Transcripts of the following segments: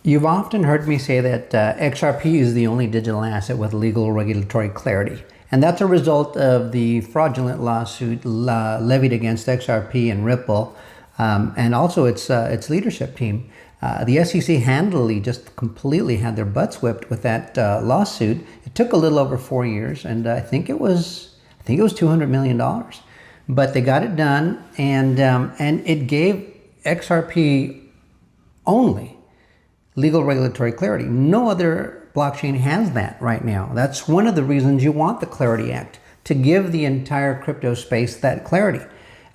You've often heard me say that XRP is the only digital asset with legal regulatory clarity. And that's a result of the fraudulent lawsuit levied against XRP and Ripple, and also its leadership team. The SEC handily just completely had their butts whipped with that lawsuit. It took a little over 4 years, and I think it was $200 million. But they got it done, and it gave XRP only legal regulatory clarity. No other blockchain has that right now. That's one of the reasons you want the Clarity Act, to give the entire crypto space that clarity.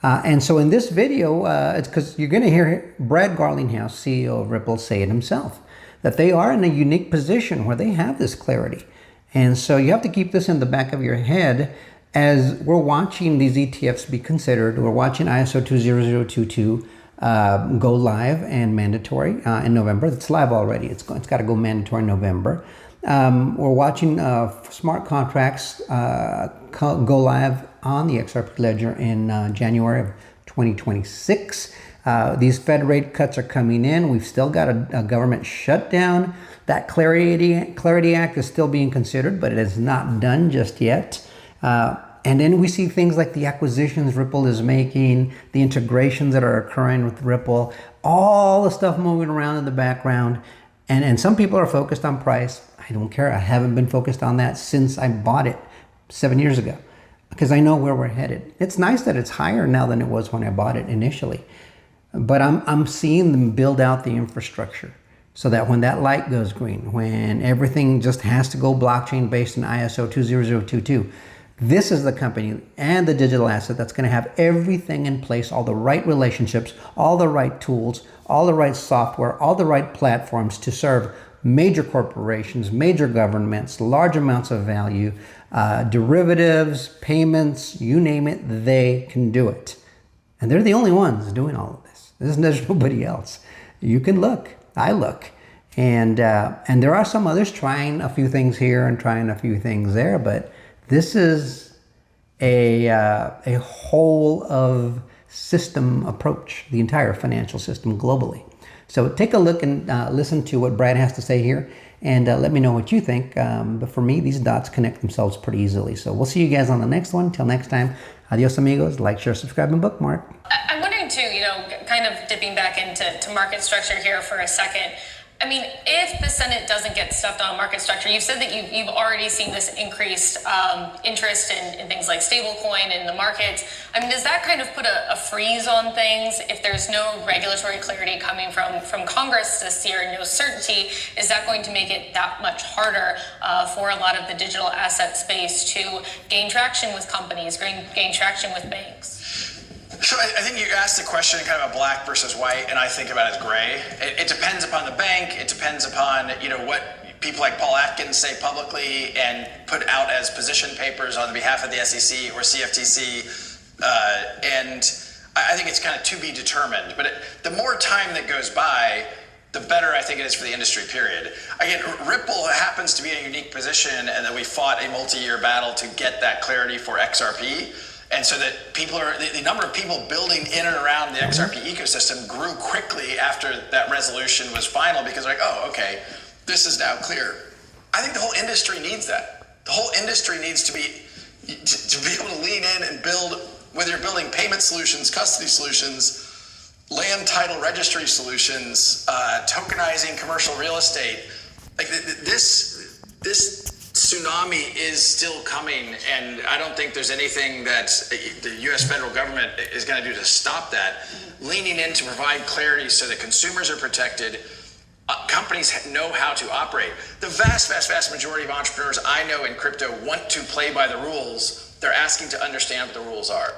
And so in this video, it's because you're going to hear Brad Garlinghouse, CEO of Ripple, say it himself, that they are in a unique position where they have this clarity. And so you have to keep this in the back of your head as we're watching these ETFs be considered. We're watching ISO 20022 go live and mandatory in November. It's live already. It's got to go mandatory in November. We're watching smart contracts go live on the XRP ledger in January of 2026. These Fed rate cuts are coming in. We've still got a government shutdown. That Clarity Act is still being considered, but it is not done just yet. And then we see things like the acquisitions Ripple is making, the integrations that are occurring with Ripple, all the stuff moving around in the background. And some people are focused on price. I don't care. I haven't been focused on that since I bought it 7 years ago, because I know where we're headed. It's nice that it's higher now than it was when I bought it initially. But I'm seeing them build out the infrastructure so that when that light goes green, when everything just has to go blockchain based on ISO 20022, this is the company and the digital asset that's going to have everything in place, all the right relationships, all the right tools, all the right software, all the right platforms to serve major corporations, major governments, large amounts of value, derivatives, payments, you name it, they can do it. And they're the only ones doing all of this. There's nobody else. You can look. I look. And there are some others trying a few things here and trying a few things there, but this is a whole of system approach, the entire financial system globally. So take a look and listen to what Brad has to say here, and let me know what you think. But for me, these dots connect themselves pretty easily. So we'll see you guys on the next one. Till next time, adios amigos. Like, share, subscribe, and bookmark. I'm wondering too, kind of dipping back into market structure here for a second. I mean, if the Senate doesn't get stuffed on market structure, you've said that you've already seen this increased interest in things like stablecoin in the markets. I mean, does that kind of put a freeze on things? If there's no regulatory clarity coming from Congress this year and no certainty, is that going to make it that much harder for a lot of the digital asset space to gain traction with companies, gain traction with banks? So I think you asked the question kind of a black versus white, and I think about it as gray. It depends upon the bank. It depends upon what people like Paul Atkins say publicly and put out as position papers on behalf of the SEC or CFTC. And I think it's kind of to be determined. But the more time that goes by, the better I think it is for the industry, period. Again, Ripple happens to be in a unique position, and that we fought a multi-year battle to get that clarity for XRP. And so that the number of people building in and around the XRP ecosystem grew quickly after that resolution was final, because oh, okay, this is now clear. I think the whole industry needs that. The whole industry needs to be able to lean in and build, whether you're building payment solutions, custody solutions, land title registry solutions, tokenizing commercial real estate. Like this tsunami is still coming, and I don't think there's anything that the U.S. federal government is going to do to stop that. Leaning in to provide clarity so that consumers are protected, companies know how to operate. The vast majority of entrepreneurs I know in crypto want to play by the rules. They're asking to understand what the rules are.